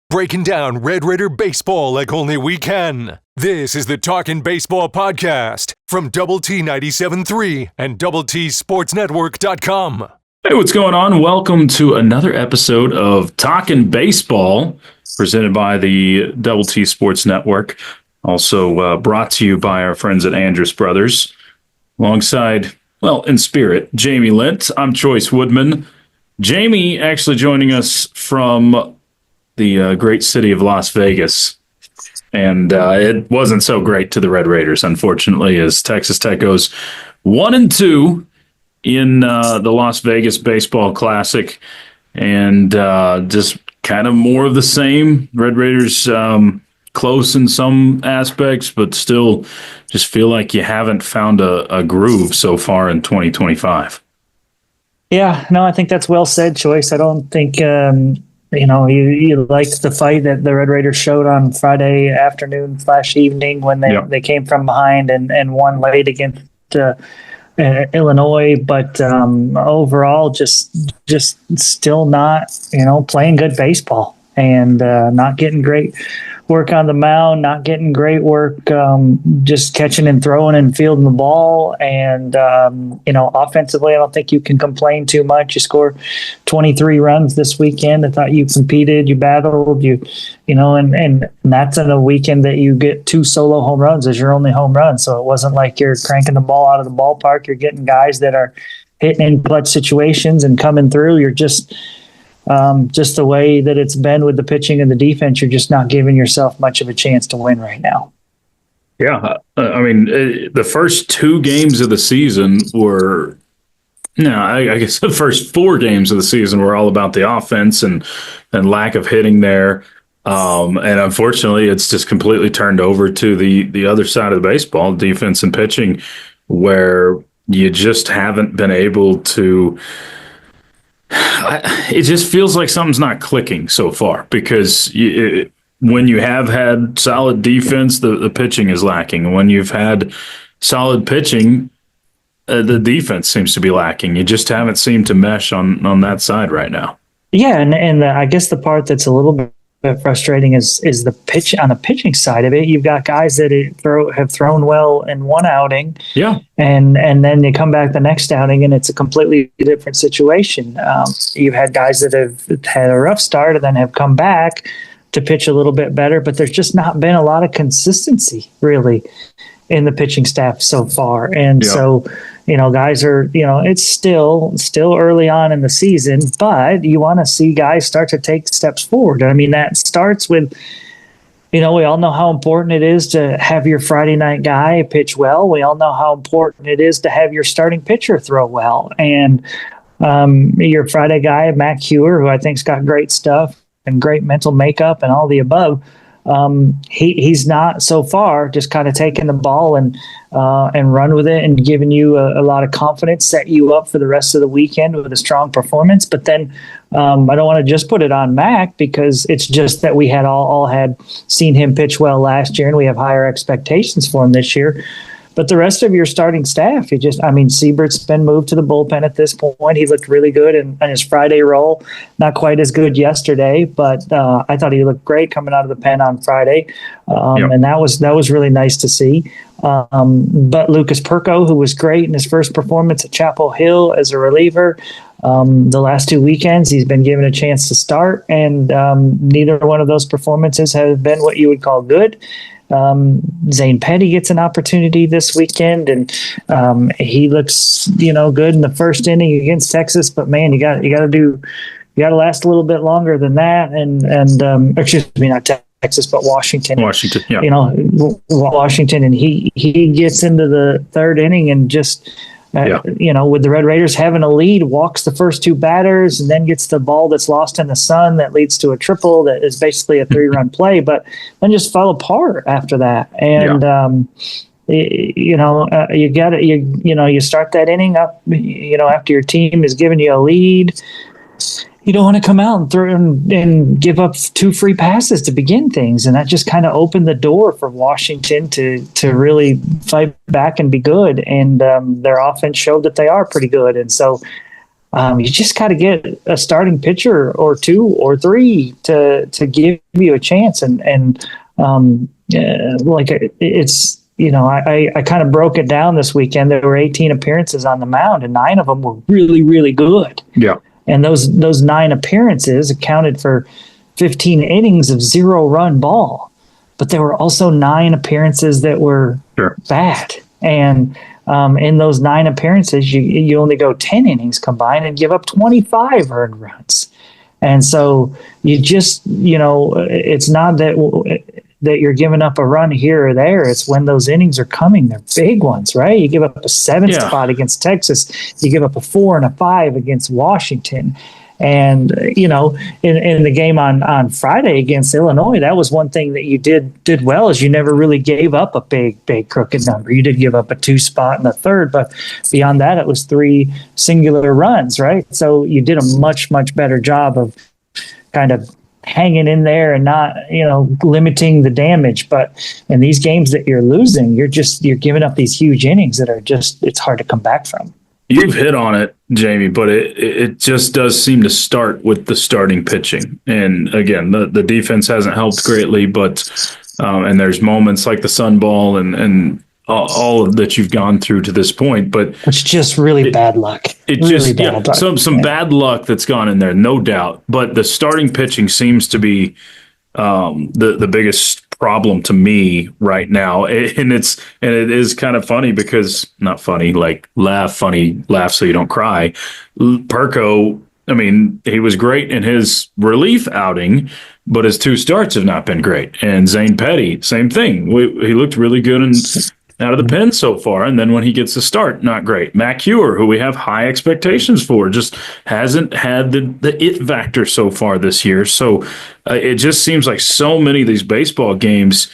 breaking down Red Raider baseball like only we can. This is the Talkin Baseball podcast from Double T 97.3 and DoubleTSportsNetwork.com. Hey, what's going on? Welcome to another episode of Talkin Baseball, presented by the Double T Sports Network. Also brought to you by our friends at Andrus Brothers. Alongside, well, in spirit, Jamie Lent. I'm Chois Woodman. Jamie actually joining us from the great city of Las Vegas. And it wasn't so great to the Red Raiders, unfortunately, as Texas Tech goes 1-2 in the Las Vegas Baseball Classic. And just kind of more of the same. Red Raiders close in some aspects, but still just feel like you haven't found a groove so far in 2025. Yeah, no, I think that's well said, Choice. I don't think, you liked the fight that the Red Raiders showed on Friday afternoon / evening when they came from behind and won late against Illinois. But overall, just still not, playing good baseball and not getting great work on the mound, not getting great work, just catching and throwing and fielding the ball. And, offensively, I don't think you can complain too much. You scored 23 runs this weekend. I thought you competed, you battled, and that's in a weekend that you get 2 solo home runs as your only home run. So it wasn't like you're cranking the ball out of the ballpark. You're getting guys that are hitting in clutch situations and coming through. You're just the way that it's been with the pitching and the defense, you're just not giving yourself much of a chance to win right now. Yeah. The first 2 games of the season were, I guess the first 4 games of the season were all about the offense and lack of hitting there. And unfortunately, it's just completely turned over to the other side of the baseball, defense and pitching, where you just haven't been able to. It just feels like something's not clicking so far because when you have had solid defense, the pitching is lacking. When you've had solid pitching, the defense seems to be lacking. You just haven't seemed to mesh on that side right now. Yeah, and I guess the part that's a little bit frustrating is the pitch on the pitching side of it. You've got guys that have thrown well in one outing, and then you come back the next outing and it's a completely different situation. You've had guys that have had a rough start and then have come back to pitch a little bit better, but there's just not been a lot of consistency really in the pitching staff so far. And so, guys are, it's still early on in the season, but you want to see guys start to take steps forward. I mean, that starts with, we all know how important it is to have your Friday night guy pitch well. We all know how important it is to have your starting pitcher throw well. And your Friday guy, Mac Hewer, who I think's got great stuff and great mental makeup and all the above, he's not so far just kind of taking the ball and run with it and giving you a lot of confidence, set you up for the rest of the weekend with a strong performance. But then I don't want to just put it on Mac because it's just that we had all had seen him pitch well last year and we have higher expectations for him this year. But the rest of your starting staff, Siebert's been moved to the bullpen at this point. He looked really good in his Friday role. Not quite as good yesterday, but I thought he looked great coming out of the pen on Friday. And that was really nice to see. But Lucas Perko, who was great in his first performance at Chapel Hill as a reliever, the last 2 weekends he's been given a chance to start, and neither one of those performances have been what you would call good. Zane Petty gets an opportunity this weekend, and he looks good in the first inning against Texas. But man, you got to last a little bit longer than that. And excuse me, not Texas, but Washington. Yeah. Washington, and he gets into the third inning and just. With the Red Raiders having a lead, walks the first 2 batters and then gets the ball that's lost in the sun that leads to a triple that is basically a 3-run play, but then just fell apart after that. And, you start that inning up, after your team is giving you a lead. You don't want to come out and throw and give up 2 free passes to begin things. And that just kind of opened the door for Washington to really fight back and be good. And their offense showed that they are pretty good. And so You just got to get a starting pitcher or two or three to give you a chance. It's, I kind of broke it down this weekend. There were 18 appearances on the mound, and 9 of them were really, really good. Yeah. And those 9 appearances accounted for 15 innings of 0-run ball. But there were also 9 appearances that were bad. And in those 9 appearances, you only go 10 innings combined and give up 25 earned runs. And so you just, it's not that you're giving up a run here or there. It's when those innings are coming, they're big ones, right? You give up a 7 spot against Texas. You give up a 4 and a 5 against Washington. And, in the game on Friday against Illinois, that was one thing that you did well, is you never really gave up a big crooked number. You did give up a 2 spot in the third, but beyond that, it was 3 singular runs, right? So you did a much, much better job of kind of hanging in there and not, limiting the damage. But in these games that you're losing, you're giving up these huge innings that are it's hard to come back from. You've hit on it, Jamie, but it just does seem to start with the starting pitching. And again, the defense hasn't helped greatly, but and there's moments like the sun ball and all of that you've gone through to this point, but it's just really bad luck. Some bad luck that's gone in there, no doubt. But the starting pitching seems to be the biggest problem to me right now, and it is kind of funny because not funny, like laugh so you don't cry. Perko, I mean, he was great in his relief outing, but his 2 starts have not been great. And Zane Petty, same thing. He looked really good out of the pen so far, and then when he gets a start, not great. Mac Hewer, who we have high expectations for, just hasn't had the it factor so far this year. So it just seems like so many of these baseball games,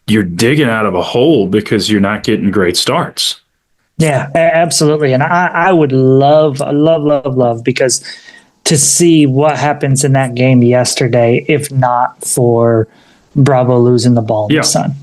you're digging out of a hole because you're not getting great starts. Yeah, absolutely. And I would love, because to see what happens in that game yesterday, if not for Bravo losing the ball in the sun,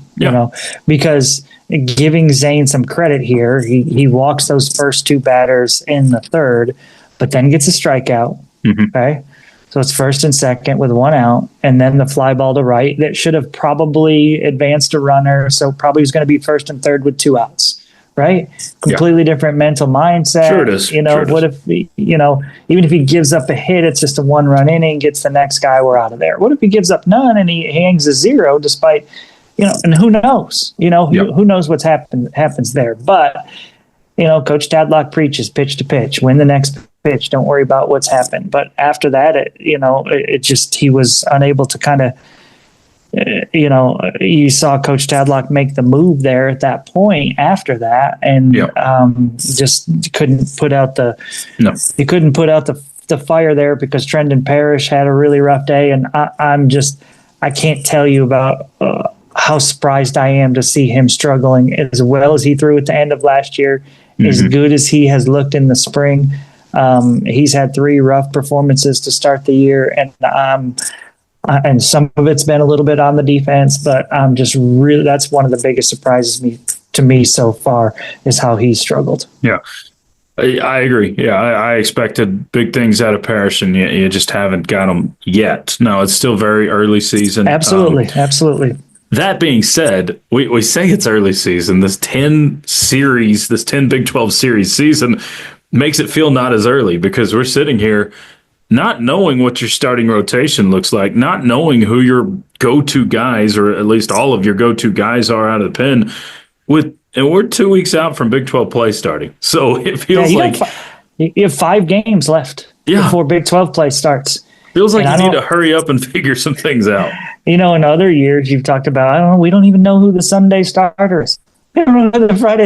because giving Zane some credit here, he walks those first 2 batters in the third, but then gets a strikeout. Mm-hmm. Okay. So it's first and second with 1 out, and then the fly ball to right that should have probably advanced a runner. So probably was going to be first and third with 2 outs, right? Completely different mental mindset. Sure it is. What if, even if he gives up a hit, it's just a 1-run inning, gets the next guy, we're out of there. What if he gives up none and he hangs a 0 despite, and who knows, who knows what's happens there. But, Coach Tadlock preaches pitch to pitch, win the next pitch. Don't worry about what's happened. But after that, he was unable to kind of, you saw Coach Tadlock make the move there at that point after that, and just couldn't put out he couldn't put out the fire there because Trendon Parrish had a really rough day. And I can't tell you about how surprised I am to see him struggling as well as he threw at the end of last year, as good as he has looked in the spring. He's had 3 rough performances to start the year, and some of it's been a little bit on the defense, but I'm just really, that's one of the biggest surprises to me so far is how he struggled. Yeah, I agree. Yeah, I expected big things out of Parrish, and you just haven't got them yet. No, it's still very early season. Absolutely. That being said, we say it's early season. This 10 Big 12 series season makes it feel not as early because we're sitting here not knowing what your starting rotation looks like, not knowing who your go-to guys, or at least all of your go-to guys, are out of the pen. And we're 2 weeks out from Big 12 play starting. So it feels you have 5 games left before Big 12 play starts. Feels like you need to hurry up and figure some things out. In other years you've talked about, we don't even know who the Sunday starter is. We don't know who the Friday,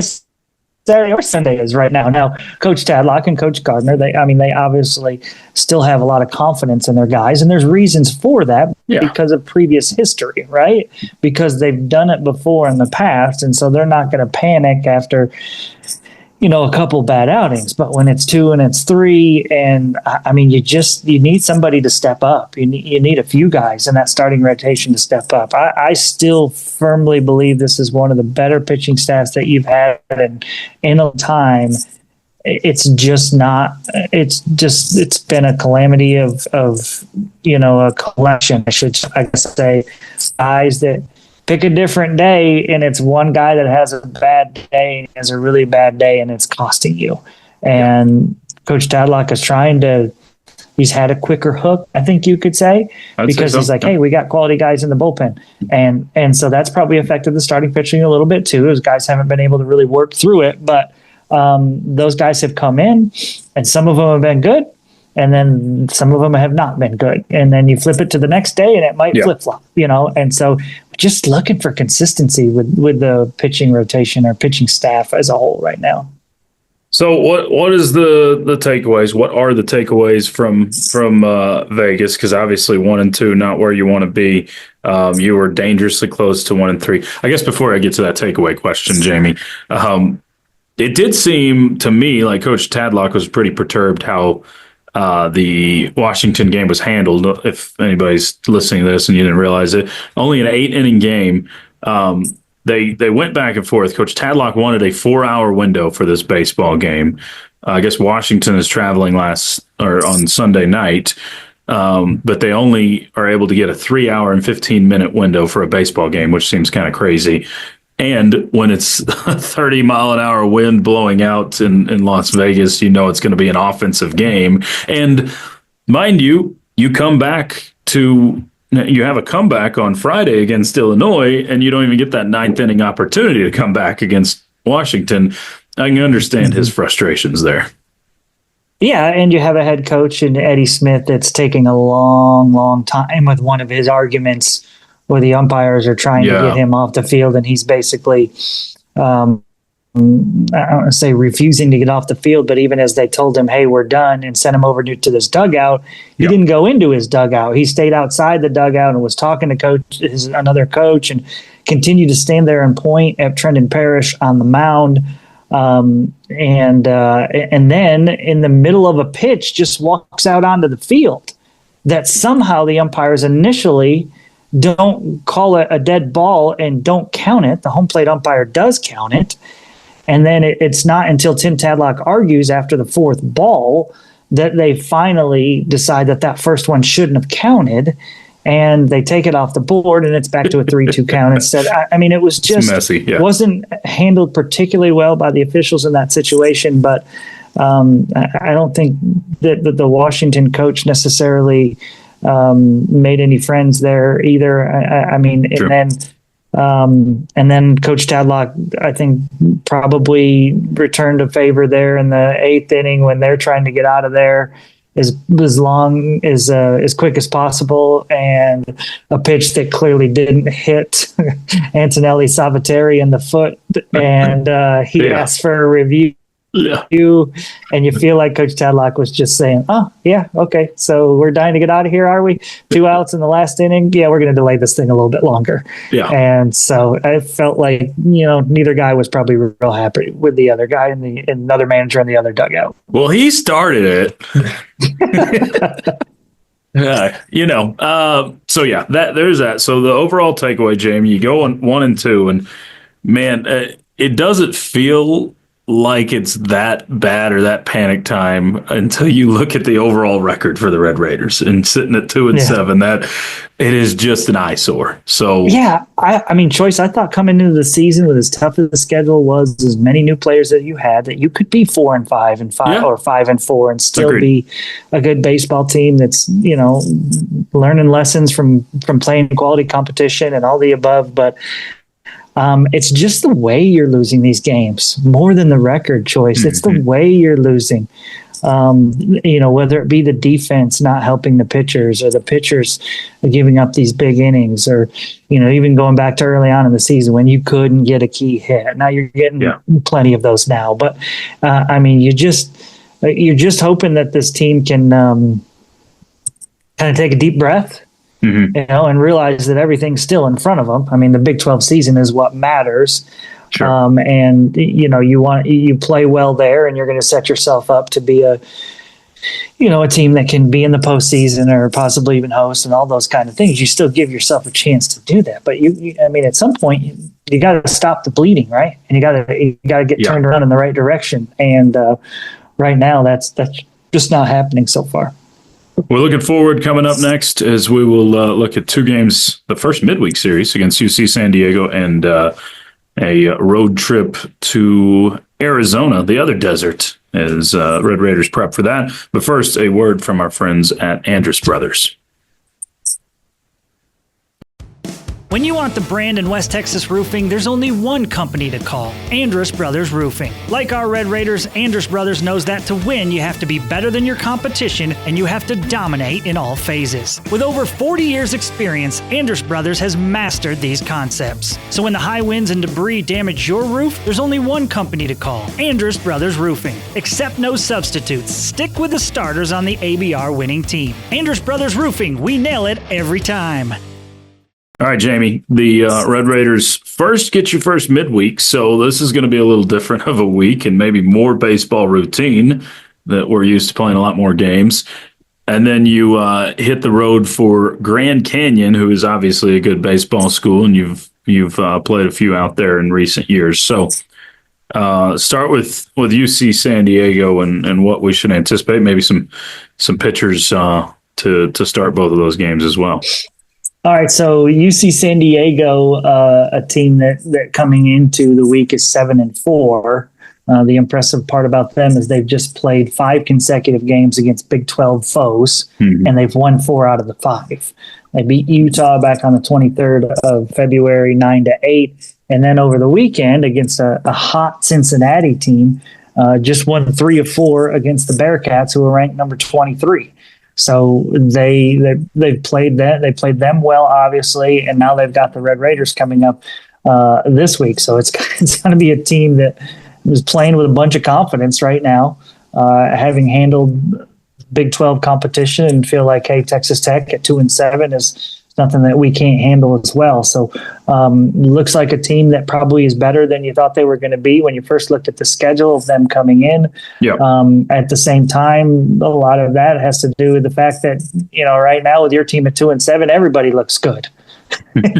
Saturday, or Sunday is right now. Now, Coach Tadlock and Coach Gardner, they obviously still have a lot of confidence in their guys, and there's reasons for that because of previous history, right? Because they've done it before in the past, and so they're not going to panic after a couple bad outings. But when it's 2 and it's 3, and you need somebody to step up. You need a few guys in that starting rotation to step up. I still firmly believe this is one of the better pitching staffs that you've had in a time. it's just not. It's been a calamity of a collection. I guess say guys that pick a different day, and it's one guy that has a bad day, and has a really bad day, and it's costing you. And Coach Tadlock is trying to. He's had a quicker hook, I think you could say, because he's like, hey, we got quality guys in the bullpen. And so that's probably affected the starting pitching a little bit too. Those guys haven't been able to really work through it, but those guys have come in, and some of them have been good, and then some of them have not been good. And then you flip it to the next day, and it might flip-flop, And so just looking for consistency with the pitching rotation or pitching staff as a whole right now. So what is the takeaways? What are the takeaways from Vegas? Because obviously 1-2, not where you want to be. You were dangerously close to 1-3. I guess before I get to that takeaway question, Jamie, it did seem to me like Coach Tadlock was pretty perturbed how the Washington game was handled. If anybody's listening to this and you didn't realize it, only an 8-inning game. They went back and forth. Coach Tadlock wanted a 4-hour window for this baseball game. I guess Washington is traveling on Sunday night, but they only are able to get a 3-hour and 15-minute window for a baseball game, which seems kind of crazy. And when it's a 30-mile-an-hour wind blowing out in Las Vegas, it's going to be an offensive game. And mind you, you have a comeback on Friday against Illinois, and you don't even get that 9th inning opportunity to come back against Washington. I can understand his frustrations there. Yeah, and you have a head coach in Eddie Smith that's taking a long, long time with one of his arguments where the umpires are trying to get him off the field, and he's basically I don't want to say refusing to get off the field, but even as they told him, hey, we're done, and sent him over to this dugout, he didn't go into his dugout. He stayed outside the dugout and was talking to another coach, and continued to stand there and point at Trendon Parrish on the mound. And then in the middle of a pitch, just walks out onto the field. That somehow the umpires initially don't call it a dead ball and don't count it. The home plate umpire does count it. And then it's not until Tim Tadlock argues after the 4th ball that they finally decide that first one shouldn't have counted, and they take it off the board, and it's back to a 3-2 count instead. I mean, it was just messy. Yeah. Wasn't handled particularly well by the officials in that situation, but I don't think that the Washington coach necessarily made any friends there either. I mean, True. And then Coach Tadlock, I think, probably returned a favor there in the 8th inning when they're trying to get out of there as quick as possible, and a pitch that clearly didn't hit Antonelli Salvatore in the foot, and he asked for a review. And you feel like Coach Tadlock was just saying, oh, yeah, okay, so we're dying to get out of here, are we? 2 outs in the last inning? Yeah, we're going to delay this thing a little bit longer. Yeah. And so I felt like, neither guy was probably real happy with the other guy and another manager in the other dugout. Well, he started it. So yeah, there's that. So the overall takeaway, Jamie, you go on 1-2, and man, it doesn't feel like it's that bad or that panic time until you look at the overall record for the Red Raiders and sitting at 2-7. That it is just an eyesore. So yeah, I mean, Chois, I thought coming into the season with as tough as the schedule was, as many new players that you had, that you could be 4-5 and 5 or 5-4 and still be a good baseball team that's learning lessons from playing quality competition and all the above, but. It's just the way you're losing these games more than the record, Choice. It's the way you're losing. Whether it be the defense not helping the pitchers, or the pitchers giving up these big innings, or, even going back to early on in the season when you couldn't get a key hit. Now you're getting plenty of those now. But, you're just hoping that this team can kind of take a deep breath. And realize that everything's still in front of them. I mean, the Big 12 season is what matters. Sure. And you play well there, and you're going to set yourself up to be a team that can be in the postseason or possibly even host and all those kind of things, you still give yourself a chance to do that. But at some point you got to stop the bleeding, right? And you got to get turned around in the right direction. And right now, that's just not happening so far. We're looking forward coming up next as we will look at two games, the first midweek series against UC San Diego and a road trip to Arizona, the other desert, as Red Raiders prep for that. But first, a word from our friends at Andrus Brothers. When you want the brand in West Texas roofing, there's only one company to call, Andrus Brothers Roofing. Like our Red Raiders, Andrus Brothers knows that to win, you have to be better than your competition and you have to dominate in all phases. With over 40 years experience, Andrus Brothers has mastered these concepts. So when the high winds and debris damage your roof, there's only one company to call, Andrus Brothers Roofing. Accept no substitutes. Stick with the starters on the ABR winning team. Andrus Brothers Roofing, we nail it every time. All right, Jamie, the Red Raiders get your first midweek, so this is going to be a little different of a week and maybe more baseball routine that we're used to playing a lot more games. And then you hit the road for Grand Canyon, who is obviously a good baseball school, and you've played a few out there in recent years. So start with UC San Diego and what we should anticipate, maybe some pitchers to start both of those games as well. All right, so UC San Diego, a team that coming into the week is 7-4. The impressive part about them is they've just played 5 consecutive games against Big 12 foes, and they've won 4 out of the 5. They beat Utah back on the 23rd of February, 9-8, and then over the weekend against a hot Cincinnati team, just won 3 of 4 against the Bearcats, who are ranked number 23. So they've played that. They played them well, obviously, and now they've got the Red Raiders coming up this week. So it's going to be a team that is playing with a bunch of confidence right now, having handled Big 12 competition, and feel like, hey, Texas Tech at 2-7 is something that we can't handle as well. So looks like a team that probably is better than you thought they were going to be when you first looked at the schedule of them coming in. Yep. At the same time, a lot of that has to do with the fact that, right now with your team at 2-7, everybody looks good.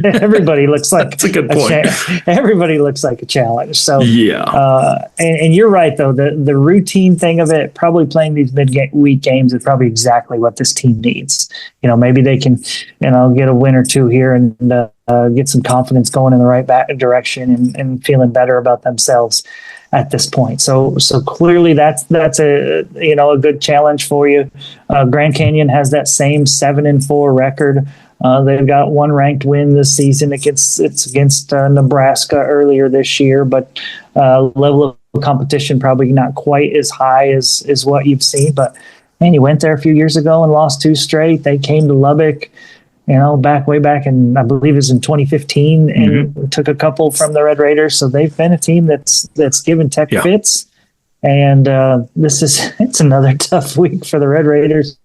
Everybody looks like that's a good point. Everybody looks like a challenge. So yeah, and you're right though. The routine thing of it, probably playing these midweek games is probably exactly what this team needs. Maybe they can, get a win or two here and get some confidence going in the right direction and feeling better about themselves at this point. So clearly that's a a good challenge for you. Grand Canyon has that same 7-4 record. They've got one ranked win this season against Nebraska earlier this year, but level of competition probably not quite as high as what you've seen. But man, you went there a few years ago and lost 2 straight. They came to Lubbock, way back in, I believe it was in 2015, and took a couple from the Red Raiders. So they've been a team that's given Tech fits. And it's another tough week for the Red Raiders,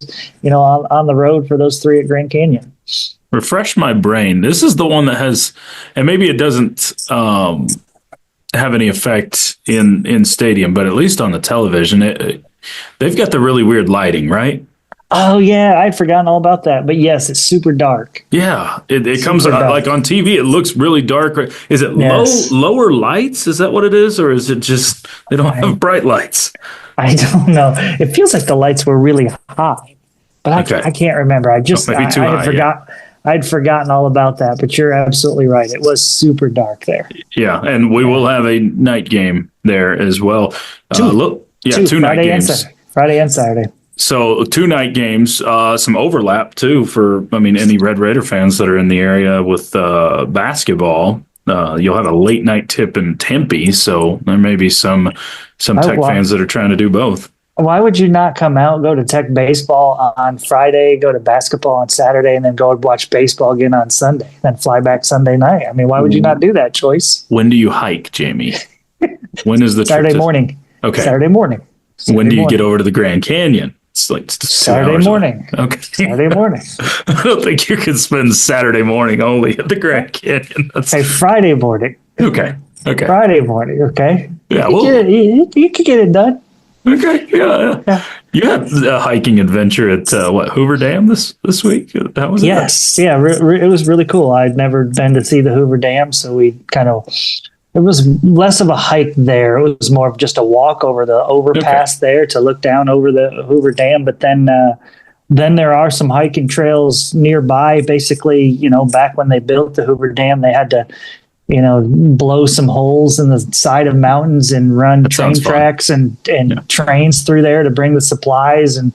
on the road for those 3 at Grand Canyon. Refresh my brain. This is the one that has, and maybe it doesn't have any effect in stadium, but at least on the television, they've got the really weird lighting, right? Oh yeah, I'd forgotten all about that. But yes, it's super dark. Yeah, it comes like on TV. It looks really dark. Is it lower lights? Is that what it is, or is it just they don't have bright lights? I don't know. It feels like the lights were really high, but I can't remember. I I'd forgotten all about that. But you're absolutely right. It was super dark there. Yeah, and we will have a night game there as well. 2 night games, Friday and Saturday. So 2 night games, some overlap too for, any Red Raider fans that are in the area with basketball. You'll have a late night tip in Tempe, so there may be some Tech fans that are trying to do both. Why would you not come out, go to Tech baseball on Friday, go to basketball on Saturday, and then go and watch baseball again on Sunday, then fly back Sunday night? Why would you not do that, Chois? When do you hike, Jamie? When is the Saturday morning? Okay. Saturday morning. When do you get over to the Grand Canyon? It's like Saturday morning. Okay. Saturday morning. I don't think you can spend Saturday morning only at the Grand Canyon. Friday morning. Okay. Friday morning. Okay. Yeah. You could get it done. Okay, yeah. You had a hiking adventure at Hoover Dam this week? That was yes, it was really cool. I'd never been to see the Hoover Dam, so we kind of it was less of a hike there. It was more of just a walk over the overpass there to look down over the Hoover Dam. But then there are some hiking trails nearby. Basically, back when they built the Hoover Dam, they had to blow some holes in the side of mountains and run train tracks and trains through there to bring the supplies and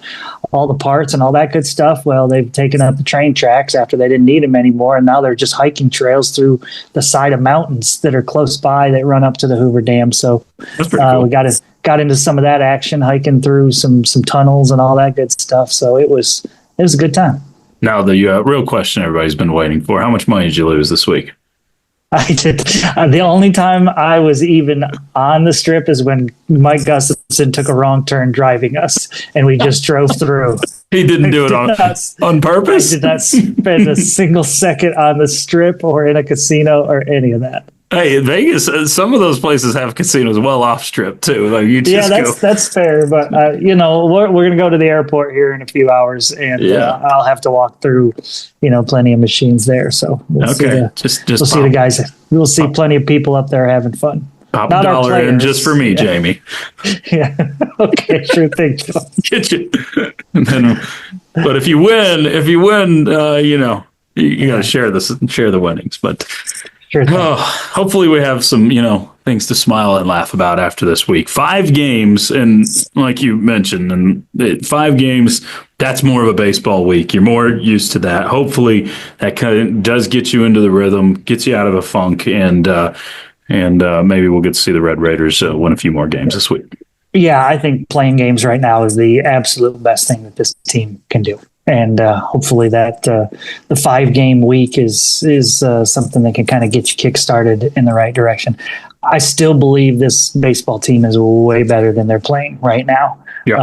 all the parts and all that good stuff. Well, they've taken up the train tracks after they didn't need them anymore, and now they're just hiking trails through the side of mountains that are close by that run up to the Hoover Dam. So cool. We got into some of that action, hiking through some tunnels and all that good stuff. So it was a good time. Now the real question everybody's been waiting for: how much money did you lose this week? I did. The only time I was even on the strip is when Mike Gustafson took a wrong turn driving us, and we just drove through. He didn't do it on purpose? I did not spend a single second on the strip or in a casino or any of that. Hey, in Vegas, some of those places have casinos well off strip too. Like that's fair. But we're going to go to the airport here in a few hours, and I'll have to walk through, plenty of machines there. So we'll see the guys. We'll see plenty of people up there having fun. Pop a dollar in just for me, Jamie. Yeah. Okay. Sure thing. Get you. But if you win, you got to share the winnings. But. Sure. Hopefully we have some, things to smile and laugh about after this week. 5 games, and like you mentioned, and 5 games, that's more of a baseball week. You're more used to that. Hopefully that kind of does get you into the rhythm, gets you out of a funk, and maybe we'll get to see the Red Raiders win a few more games this week. Yeah, I think playing games right now is the absolute best thing that this team can do. And hopefully that the 5-game week is something that can kind of get you kick-started in the right direction. I still believe this baseball team is way better than they're playing right now. Yeah.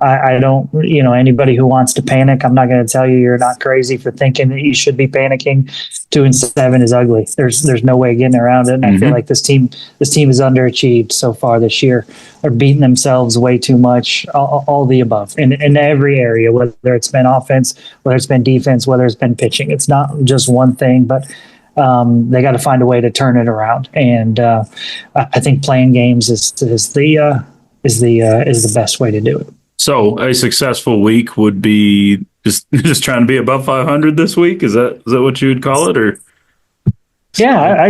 I don't, anybody who wants to panic, I'm not going to tell you you're not crazy for thinking that you should be panicking. 2-7 is ugly. There's no way getting around it. And I feel like this team is underachieved so far this year. They're beating themselves way too much, all the above in every area, whether it's been offense, whether it's been defense, whether it's been pitching. It's not just one thing, but they got to find a way to turn it around. And I think playing games is the best way to do it. So a successful week would be just trying to be above 500 this week. Is that what you would call it? Or yeah,